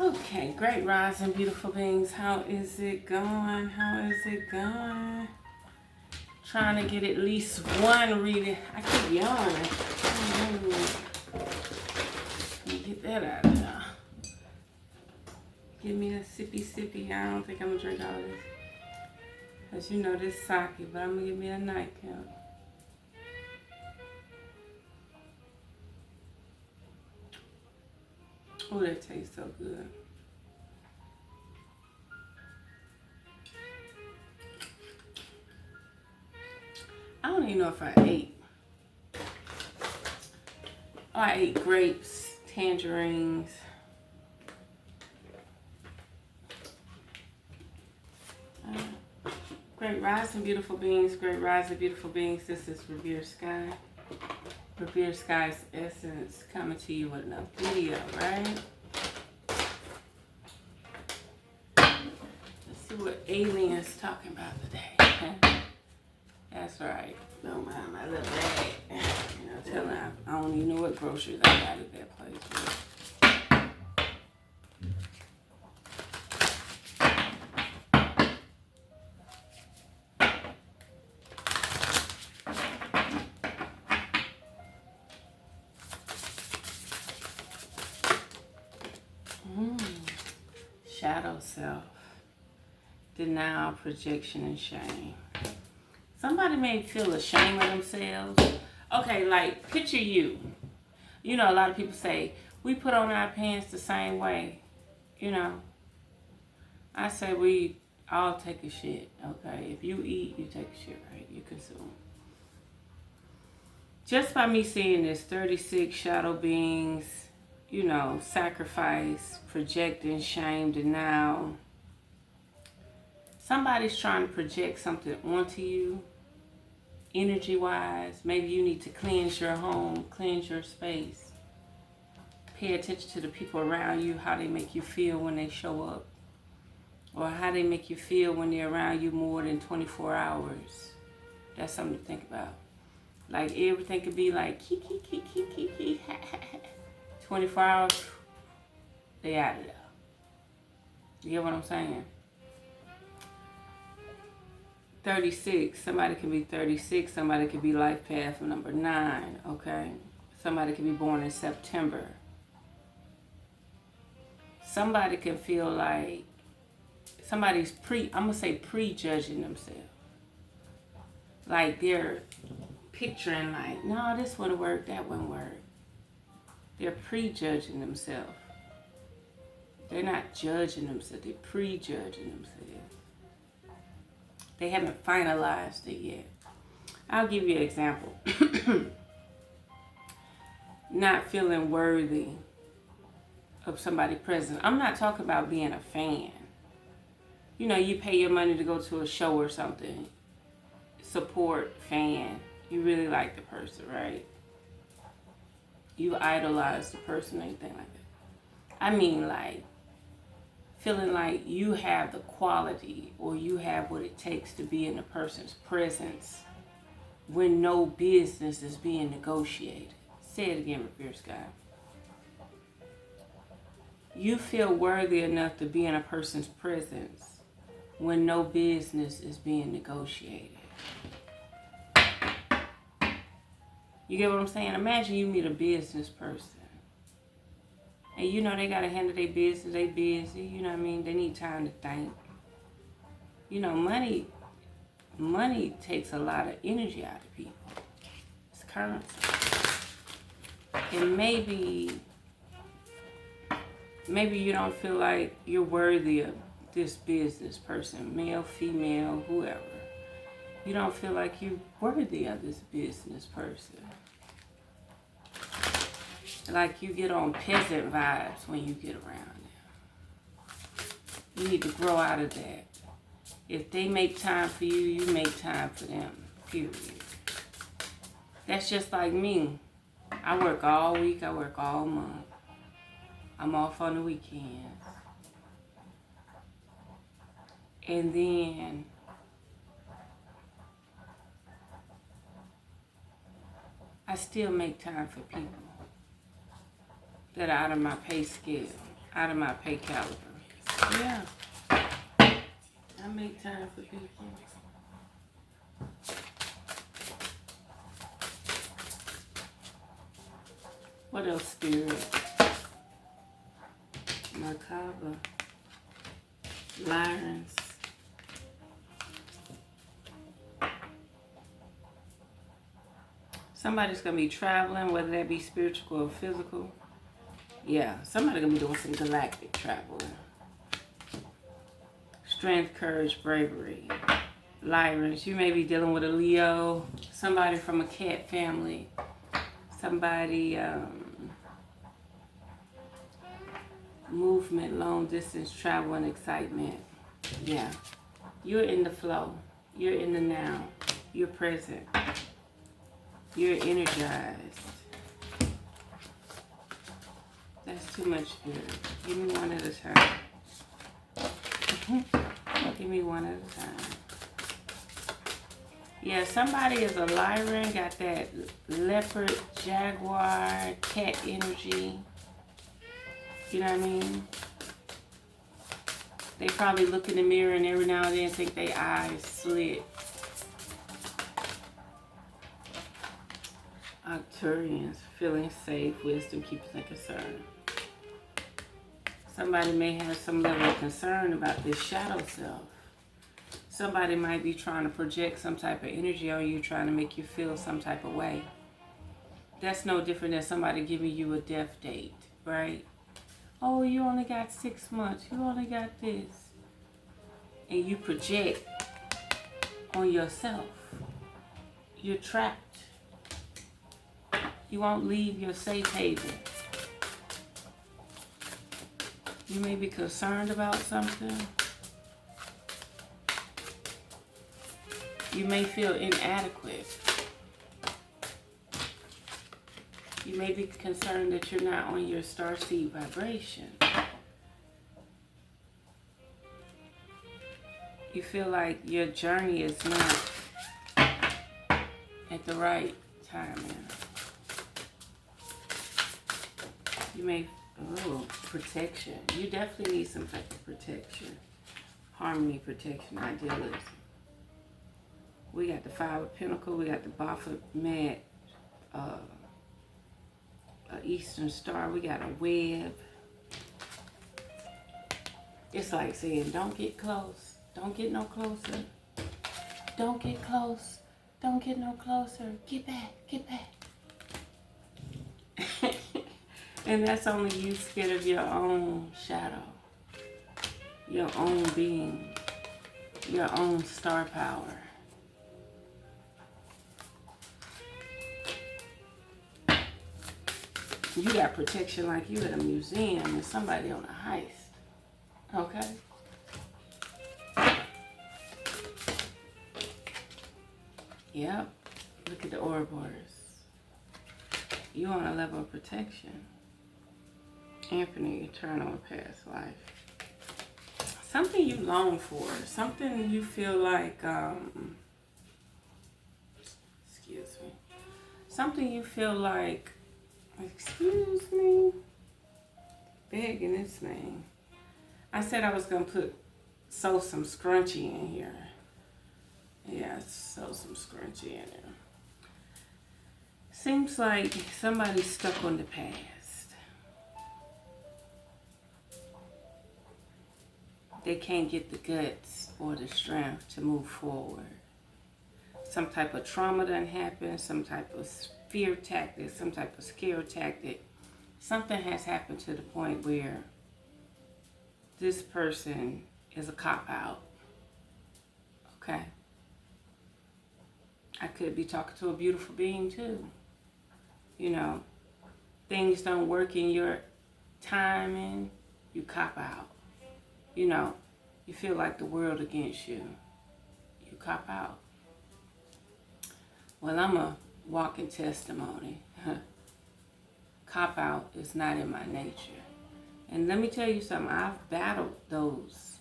Okay, great rising, beautiful beings. How is it going? How is it going? Trying to get at least one reading. I keep yawning. Let me get that out of there. Give me a sippy. I don't think I'm gonna drink all of this. Cause you know this sake, but I'm gonna give me a nightcap. Oh, that tastes so good. I don't even know if I ate. Oh, I ate grapes, tangerines. Great rising, beautiful beings. Great rising, beautiful beings. This is RevereSkye'sEssence coming to you with another video, right? Let's see what aliens talking about today. That's right. Don't mind my little bag. You know, tell them I don't even know what groceries I got at that place. Shadow self, denial, projection, and shame. Somebody may feel ashamed of themselves. Okay, like picture you. You know, a lot of people say, we put on our pants the same way. You know, I say we all take a shit, okay? If you eat, you take a shit, right? You consume. Just by me seeing this 36 shadow beings, you know, sacrifice, projecting, shame, denial. Somebody's trying to project something onto you, energy-wise. Maybe you need to cleanse your home, cleanse your space. Pay attention to the people around you, how they make you feel when they show up. Or how they make you feel when they're around you more than 24 hours. That's something to think about. Like everything could be like, 24 hours, they out of there. You get what I'm saying? 36, somebody can be 36, somebody could be life path number 9, okay? Somebody can be born in September. Somebody can feel like somebody's I'm gonna say prejudging themselves. Like they're picturing like, no, this wouldn't work, that wouldn't work. They're prejudging themselves. They're not judging themselves, they're prejudging themselves. They haven't finalized it yet. I'll give you an example. Not feeling worthy of somebody present. I'm not talking about being a fan. You know, you pay your money to go to a show or something. Support, fan. You really like the person, right? You idolize the person, anything like that. I mean, like, feeling like you have the quality or you have what it takes to be in a person's presence when no business is being negotiated. Say it again, RevereSky. You feel worthy enough to be in a person's presence when no business is being negotiated. You get what I'm saying? Imagine you meet a business person. And you know they got to handle their business. They busy. You know what I mean? They need time to think. You know, money takes a lot of energy out of people. It's currency. And maybe you don't feel like you're worthy of this business person, male, female, whoever. You don't feel like you're worthy of this business person. Like you get on peasant vibes when you get around them. You need to grow out of that. If they make time for you, you make time for them. Period. That's just like me. I work all week, I work all month. I'm off on the weekends. And then I still make time for people that are out of my pay scale. out of my pay caliber. Yeah. I make time for people. What else, Spirit? Macabre. Lions. Somebody's going to be traveling, whether that be spiritual or physical. Yeah, somebody's going to be doing some galactic travel. Strength, courage, bravery. Lions, you may be dealing with a Leo, somebody from a cat family, somebody, movement, long distance travel and excitement. Yeah, you're in the flow, you're in the now, you're present, you're energized. That's too much good. Give me one at a time. Give me one at a time. Yeah, somebody is a lion, got that leopard, jaguar, cat energy. You know what I mean? They probably look in the mirror and every now and then think their eyes slit. Arcturians, feeling safe, wisdom, keeping and concern. Somebody may have some level of concern about this shadow self. Somebody might be trying to project some type of energy on you, trying to make you feel some type of way. That's no different than somebody giving you a death date, right? Oh, you only got 6 months. You only got this. And you project on yourself. You're trapped. You won't leave your safe haven. You may be concerned about something. You may feel inadequate. You may be concerned that you're not on your starseed vibration. You feel like your journey is not at the right timing. You may, protection. You definitely need some type of protection. Harmony, protection, idealism. We got the Five of Pentacles, we got the Baphomet, Eastern Star, we got a web. It's like saying, don't get close, don't get no closer. Don't get close, don't get no closer. Get back, get back. And that's only you scared of your own shadow, your own being, your own star power. You got protection like you at a museum and somebody on a heist. Okay? Yep. Look at the Ouroboros. You on a level of protection. Infinite, eternal, past life. Something you long for. Something you feel like, excuse me. Something you feel like, excuse me, begging this name. I said I was going to sew some scrunchie in here. Yeah, sew some scrunchie in there. Seems like somebody's stuck on the past. They can't get the guts or the strength to move forward. Some type of trauma done happened, some type of fear tactic, some type of scare tactic. Something has happened to the point where this person is a cop-out. Okay? I could be talking to a beautiful being too. You know, things don't work in your timing, you cop out. You know, you feel like the world against you. You cop out. Well, I'm a walking testimony. Cop out is not in my nature. And let me tell you something, I've battled those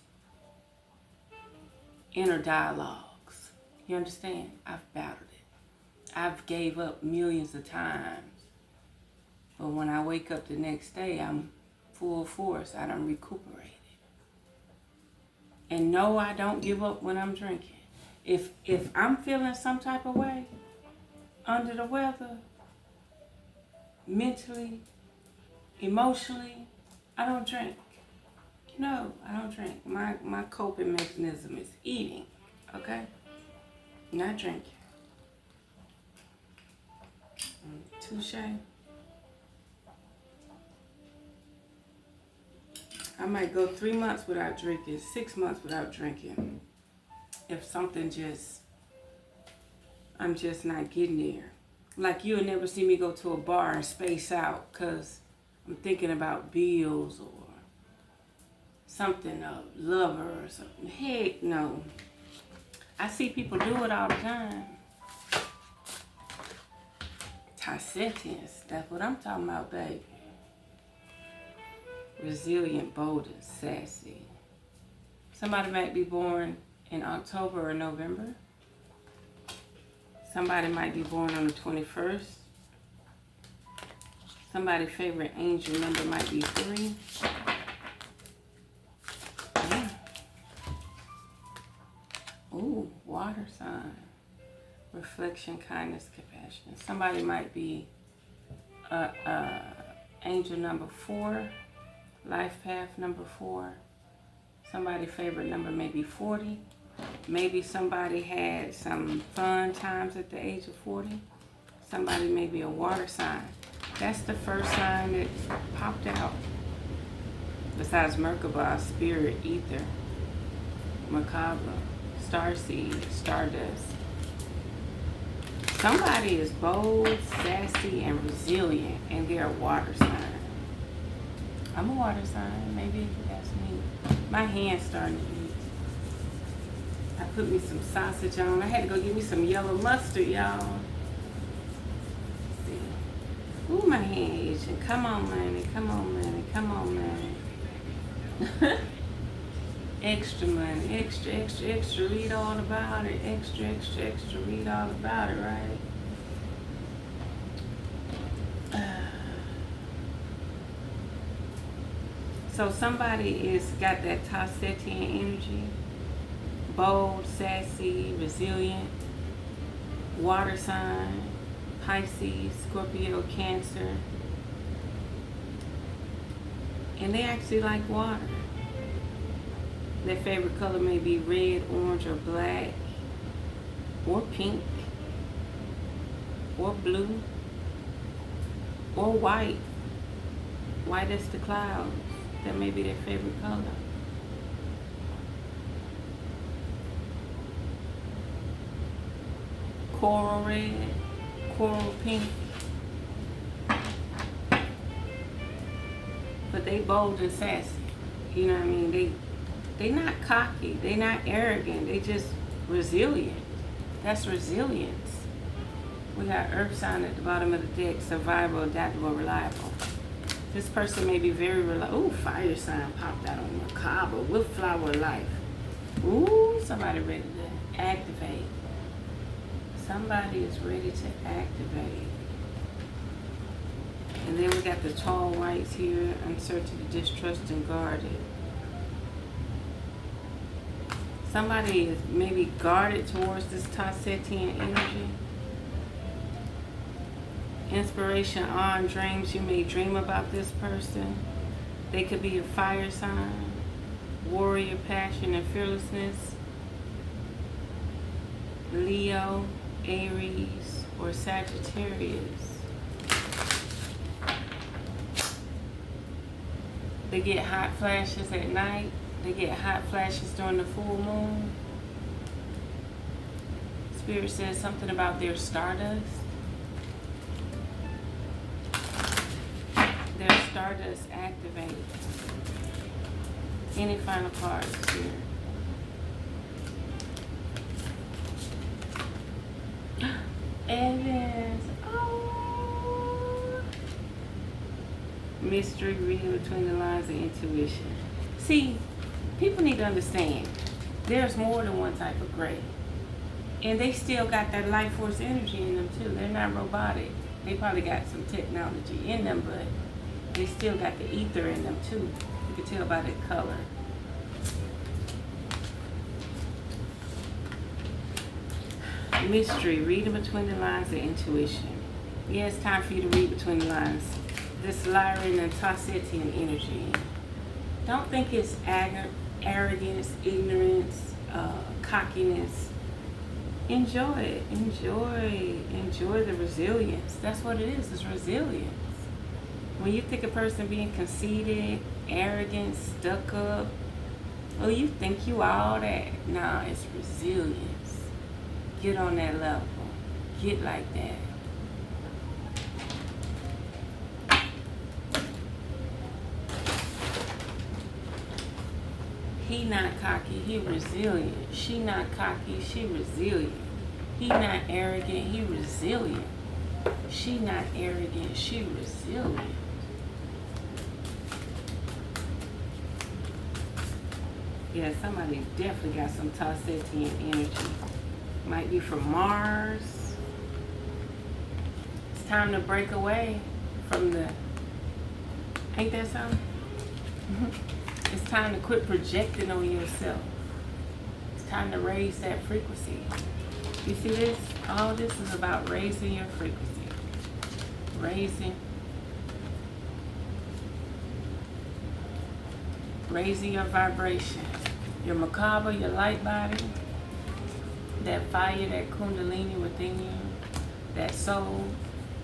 inner dialogues. You understand? I've battled it. I've gave up millions of times. But when I wake up the next day, I'm full force. I done recuperated. And no, I don't give up when I'm drinking. If I'm feeling some type of way, under the weather, mentally, emotionally, I don't drink. No, I don't drink. My coping mechanism is eating, okay? Not drinking. Touche. I might go 3 months without drinking, 6 months without drinking. If something I'm just not getting there. Like you'll never see me go to a bar and space out because I'm thinking about bills or something, a lover or something. Heck no. I see people do it all the time. COCKINESS, that's what I'm talking about, baby. Resilient, bold, and sassy. Somebody might be born in October or November. Somebody might be born on the 21st. Somebody's favorite angel number might be 3. Yeah. Ooh, water sign. Reflection, kindness, compassion. Somebody might be angel number 4. Life path number 4. Somebody's favorite number may be 40. Maybe somebody had some fun times at the age of 40. Somebody may be a water sign. That's the first sign that popped out. Besides Merkaba, spirit, ether, macabre, starseed, stardust. Somebody is bold, sassy, and resilient, and they're a water sign. I'm a water sign. Maybe that's me. My hand's starting to eat. I put me some sausage on. I had to go get me some yellow mustard, y'all. See. Ooh, my hand itching. Come on, money. Come on, money. Come on, money. Extra money. Extra, extra, extra. Read all about it. Extra, extra, extra. Read all about it, right? So somebody is got that Tassetian energy. Bold, sassy, resilient, water sign, Pisces, Scorpio, Cancer. And they actually like water. Their favorite color may be red, orange, or black, or pink, or blue, or white. White as the clouds. That may be their favorite color. Coral red, coral pink. But they bold and sassy. You know what I mean? They not cocky. They not arrogant. They just resilient. That's resilience. We got earth sign at the bottom of the deck. Survival, adaptable, reliable. This person may be very reliable. Ooh, fire sign popped out on macabre with flower life. Ooh, somebody ready to activate. Somebody is ready to activate. And then we got the tall whites here. Uncertainty, distrust, and guarded. Somebody is maybe guarded towards this Tassetian energy. Inspiration on dreams. You may dream about this person. They could be a fire sign. Warrior, passion, and fearlessness. Leo, Aries, or Sagittarius. They get hot flashes at night. They get hot flashes during the full moon. Spirit says something about their stardust. Their stardust activated. Any final cards here? Evans. Oh. Mystery, reading between the lines, and intuition. See, people need to understand there's more than one type of gray. And they still got that life force energy in them too. They're not robotic. They probably got some technology in them, but they still got the ether in them too. You can tell by the color. Mystery, reading between the lines and intuition. Yeah, it's time for you to read between the lines. This Lyran and Tarsetian energy. Don't think it's arrogance, ignorance, cockiness. Enjoy it. Enjoy the resilience. That's what it is. It's resilience. When you think a person being conceited, arrogant, stuck up, oh, you think you all that. Nah, it's resilience. Get on that level. Get like that. He not cocky, he resilient. She not cocky, she resilient. He not arrogant, he resilient. She not arrogant, she resilient. Yeah, somebody definitely got some Tarsetian energy. Might be from Mars. It's time to break away from the... Ain't that something? It's time to quit projecting on yourself. It's time to raise that frequency. You see this? All this is about raising your frequency. Raising your vibration. Your macabre, your light body. That fire, that kundalini within you. That soul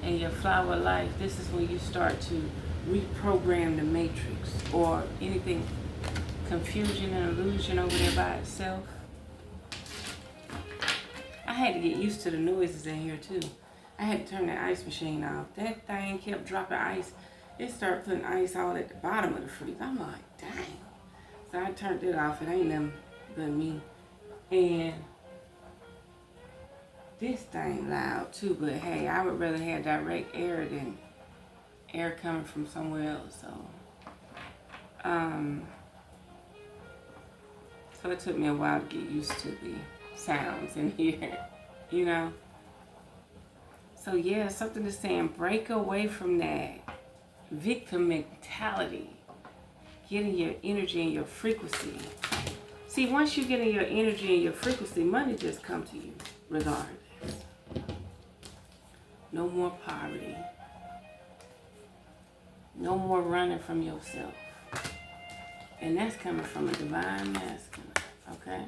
and your flower life. This is when you start to reprogram the matrix or anything, confusion and illusion over there by itself. I had to get used to the noises in here too. I had to turn the ice machine off. That thing kept dropping ice. It started putting ice all at the bottom of the freezer. I'm like, dang. So I turned it off. It ain't nothing but me. And this thing loud too, but hey, I would rather have direct air than air coming from somewhere else. So it took me a while to get used to the sounds in here, you know. So yeah, something to saying, break away from that victim mentality. Get in your energy and your frequency. See, once you get in your energy and your frequency, money just comes to you regardless. No more poverty. No more running from yourself. And that's coming from a divine masculine, okay?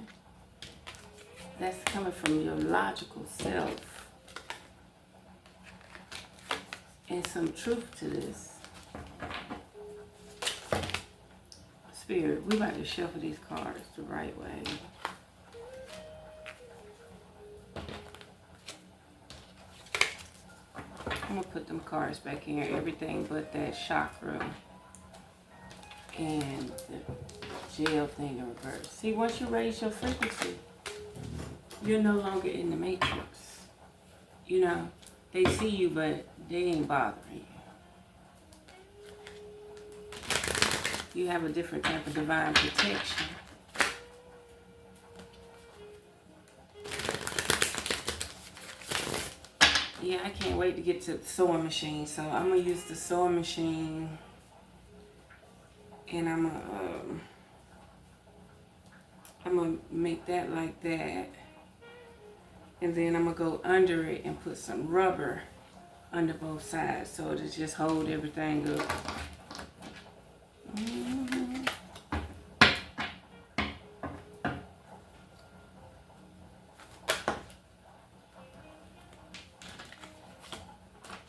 That's coming from your logical self. And some truth to this. Spirit, we about to shuffle these cards the right way. I'm going to put them cards back in here. Everything but that chakra and the jail thing in reverse. See, once you raise your frequency, you're no longer in the matrix. You know, they see you, but they ain't bothering you. You have a different type of divine protection. Yeah, I can't wait to get to the sewing machine. So I'm going to use the sewing machine. And I'm going to make that like that. And then I'm going to go under it and put some rubber under both sides so to just hold everything up.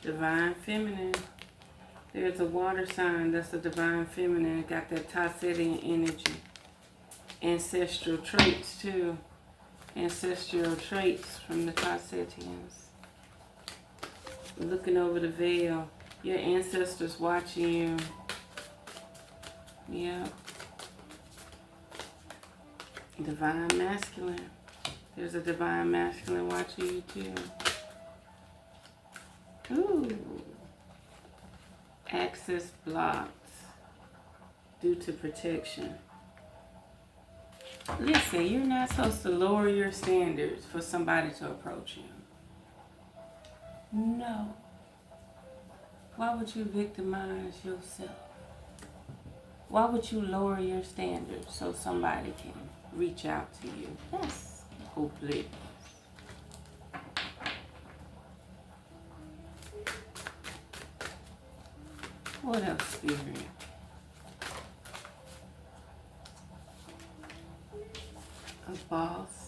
Divine Feminine. There's a water sign that's a Divine Feminine. It got that Tarsetian energy. Ancestral traits too. Ancestral traits from the Tarsetians. Looking over the veil. Your ancestors watching you. Yeah. Divine Masculine. There's a Divine Masculine watching you too. Ooh. Access blocked due to protection. Listen, you're not supposed to lower your standards for somebody to approach you. No. Why would you victimize yourself? Why would you lower your standards so somebody can reach out to you? That's hopeless. What else, Spirit? A boss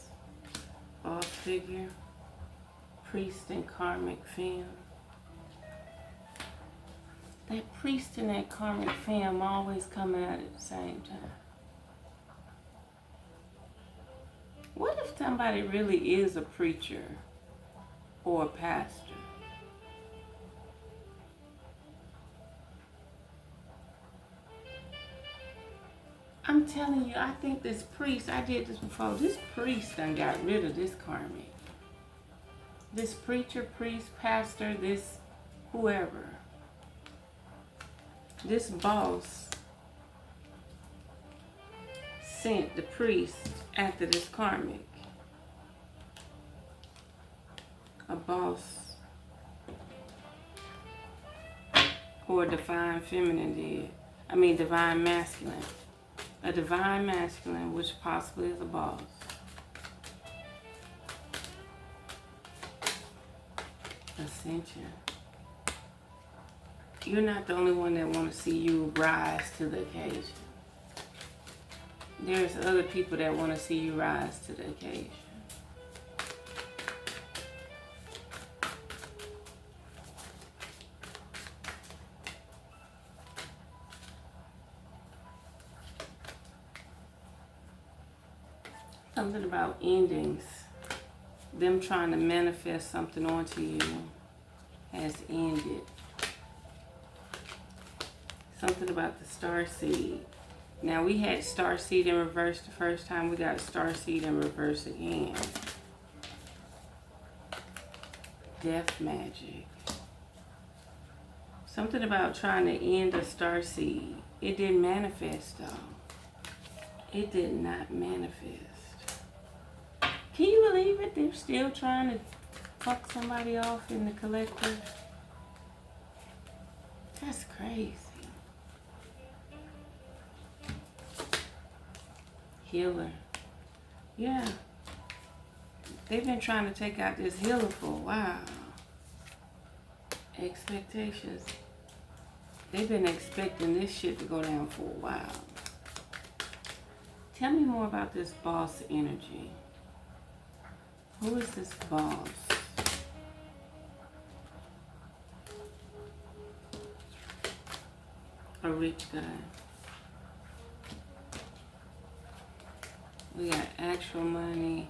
figure, priest and karmic film. That priest and that karmic film always come out at the same time. What if somebody really is a preacher or a pastor? I'm telling you, I think this priest, I did this before, this priest done got rid of this karmic. This preacher, priest, pastor, this whoever. This boss sent the priest after this karmic. A boss or a divine feminine did. I mean divine masculine. A divine masculine, which possibly is a boss. Ascension. You're not the only one that want to see you rise to the occasion. There's other people that want to see you rise to the occasion. Something about endings. Them trying to manifest something onto you has ended. Something about the star seed. Now we had star seed in reverse the first time. We got star seed in reverse again. Death magic. Something about trying to end a star seed. It didn't manifest though. It did not manifest. Can you believe it? They're still trying to fuck somebody off in the collective. That's crazy. Healer. Yeah. They've been trying to take out this healer for a while. Expectations. They've been expecting this shit to go down for a while. Tell me more about this boss energy. Who is this boss? A rich guy. We got actual money,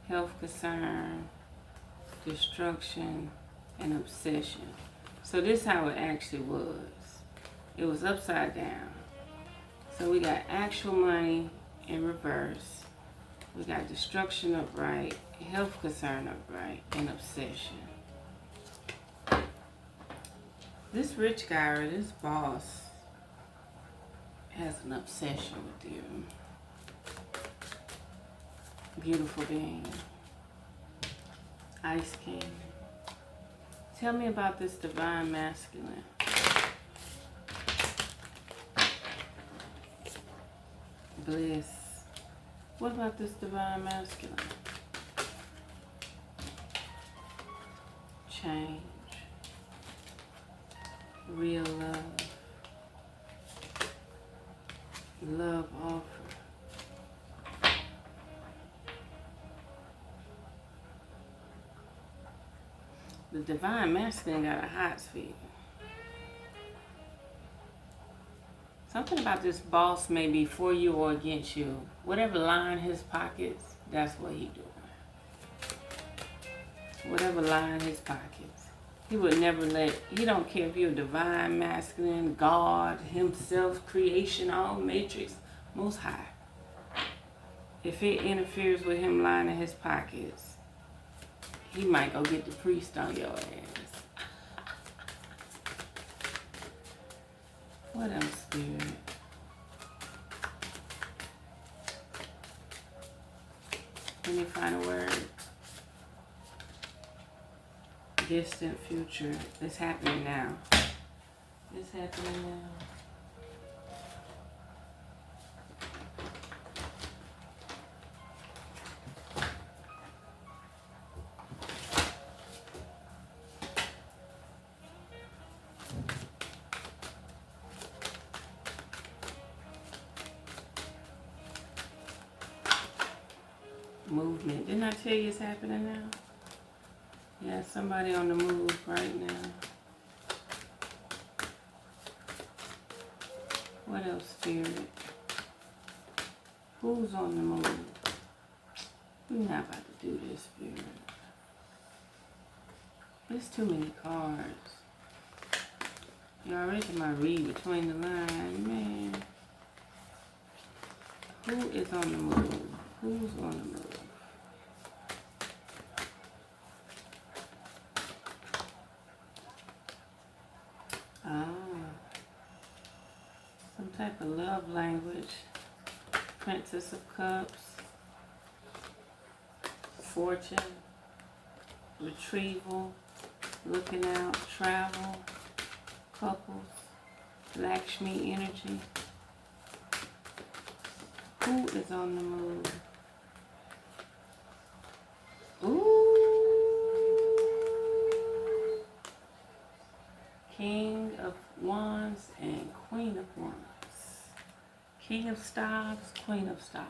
health concern, destruction, and obsession. So this is how it actually was. It was upside down. So we got actual money in reverse. We got destruction upright, health concern upright, and obsession. This rich guy or this boss has an obsession with you. Beautiful being. Ice King. Tell me about this divine masculine. Bliss. What about this divine masculine? Change. Real love. Love offer. The divine masculine got a hot speed. Something about this boss may be for you or against you. Whatever line his pockets, that's what he doing. Whatever line his pockets. He would never let, he don't care if you're a divine masculine, God, himself, creation, all matrix, most high. If it interferes with him lining his pockets, he might go get the priest on your ass. What else, Spirit? Any final word? Distant future. It's happening now. is happening now? Movement. Didn't I tell you it's happening now? Yeah, somebody on the move right now. What else, Spirit? Who's on the move? We're not about to do this, Spirit. There's too many cards. You already my read between the lines, man. Who is on the move? Who's on the move? Some type of love language. Princess of Cups. Fortune. Retrieval. Looking out. Travel. Couples. Lakshmi energy. Who is on the move? Ooh. King of Wands and Queen of Wands. King of Staves, Queen of Staves.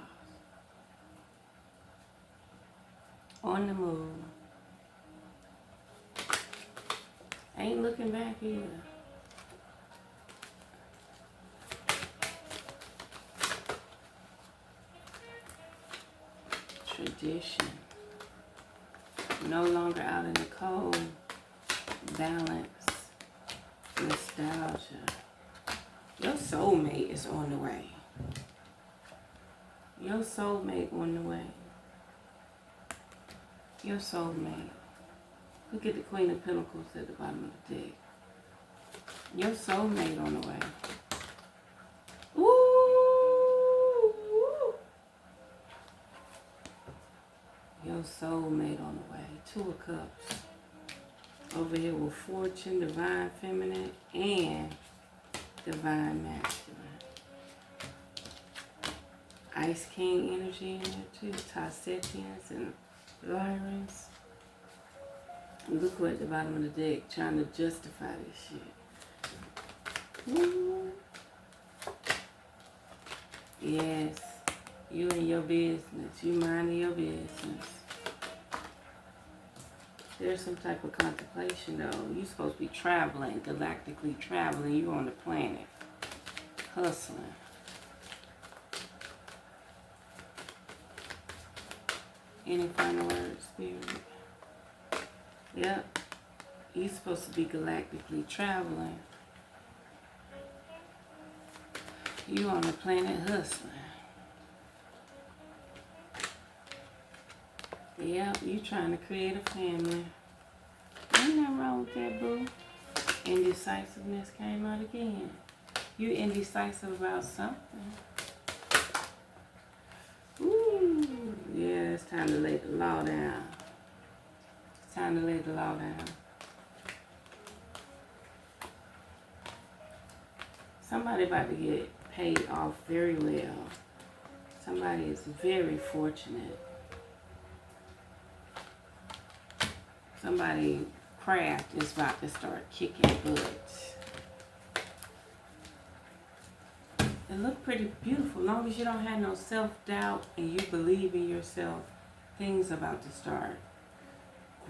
On the move. Ain't looking back either. Tradition. No longer out in the cold. Balance. Nostalgia. Your soulmate is on the way. Your soulmate on the way. Your soulmate. Look at the Queen of Pentacles at the bottom of the deck. Your soulmate on the way. Ooh. Your soulmate on the way. Two of Cups. Over here with Fortune, Divine Feminine, and Divine Masculine. Ice King energy in there too. Tassetians and Lyrans. Look who at the bottom of the deck trying to justify this shit. Woo. Yes. You and your business. You minding your business. There's some type of contemplation though. You're supposed to be traveling, galactically traveling. You're on the planet. Hustling. Any final words, Spirit? Yep. You're supposed to be galactically traveling. You on the planet hustling. Yep, you trying to create a family. Ain't nothing wrong with that, boo. Indecisiveness came out again. You indecisive about something. Ooh, yeah, it's time to lay the law down. It's time to lay the law down. Somebody about to get paid off very well. Somebody is very fortunate. Somebody craft is about to start kicking butt. It look pretty beautiful. As long as you don't have no self-doubt and you believe in yourself, things about to start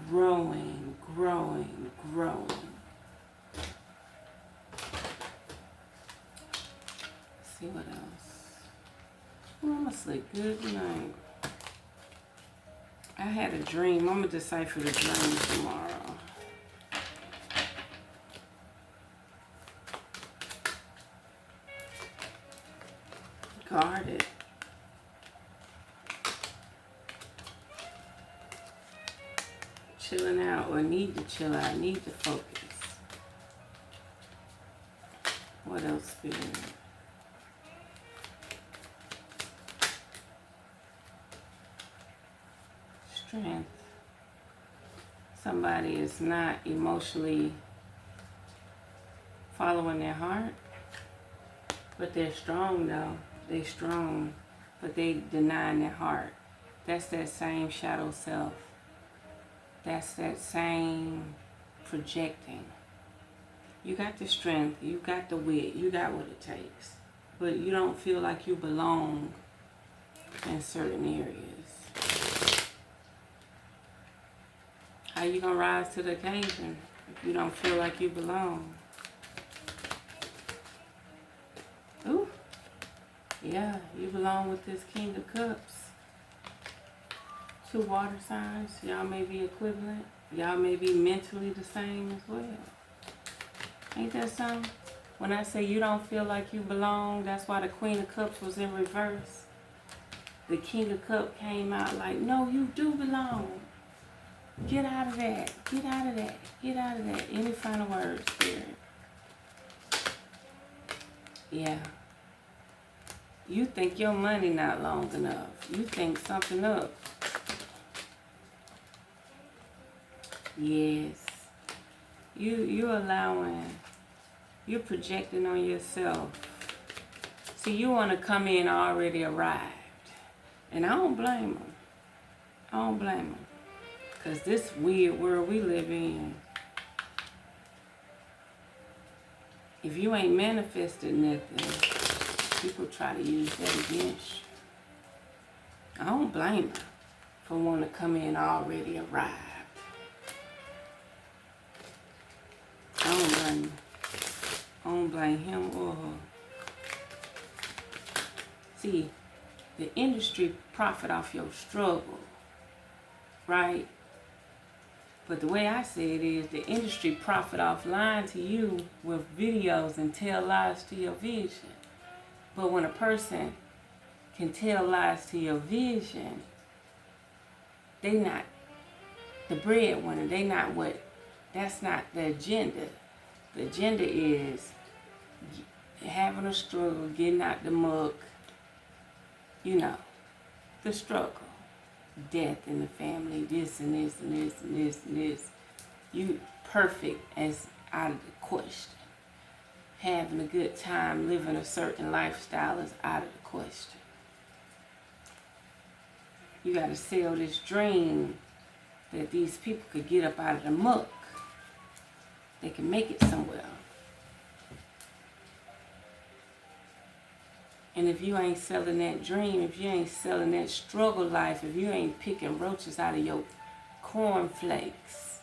growing, growing, growing. Let's see what else. Oh, I'm gonna sleep good tonight. I had a dream. I'm gonna decipher the dream tomorrow. Guarded. Chilling out or need to chill out. Need to focus. What else, Spirit? Strength. Somebody is not emotionally following their heart. But they're strong though. They're strong. But they denying their heart. That's that same shadow self. That's that same projecting. You got the strength. You got the wit. You got what it takes. But you don't feel like you belong in certain areas. How you gonna rise to the occasion if you don't feel like you belong? Ooh, yeah, you belong with this King of Cups. 2 water signs. Y'all may be equivalent. Y'all may be mentally the same as well. Ain't that something? When I say you don't feel like you belong, that's why the Queen of Cups was in reverse. The King of Cups came out like, no, you do belong. Get out of that. Get out of that. Get out of that. Any final words, Spirit? Yeah. You think your money not long enough. You think something up. Yes. You're allowing, you're projecting on yourself. See, you want to come in already arrived. And I don't blame them. I don't blame them. Because this weird world we live in, if you ain't manifested nothing, people try to use that against you. I don't blame them for wanting to come in already arrived. I don't blame them. I don't blame him or her. See, the industry profit off your struggle, right? But the way I say it is, the industry profit off lying to you with videos and tell lies to your vision. But when a person can tell lies to your vision, they not the breadwinner. They not what, that's not the agenda. The agenda is having a struggle, getting out the muck, you know, the struggle. Death in the family, this and this and this and this and this. You perfect as out of the question. Having a good time, living a certain lifestyle is out of the question. You got to sell this dream that these people could get up out of the muck. They can make it somewhere. And if you ain't selling that dream, if you ain't selling that struggle life, if you ain't picking roaches out of your cornflakes,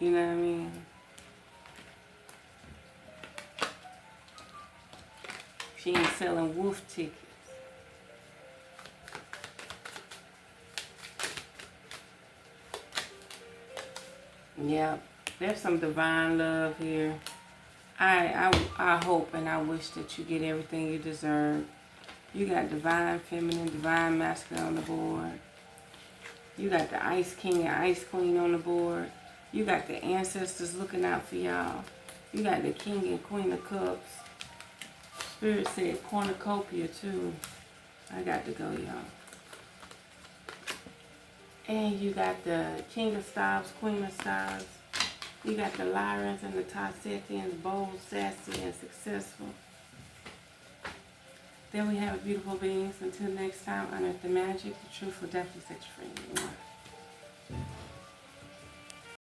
you know what I mean? She ain't selling wolf tickets. Yeah, there's some divine love here. I hope and I wish that you get everything you deserve. You got divine feminine, divine masculine on the board. You got the Ice King and Ice Queen on the board. You got the ancestors looking out for y'all. You got the King and Queen of Cups. Spirit said cornucopia too. I got to go, y'all. And you got the King of Stars, Queen of Stars. You got the Lyrans and the Tarsetians, bold, sassy, and successful. Then we have beautiful beings. Until next time, unearth the magic. The truth will definitely set you free.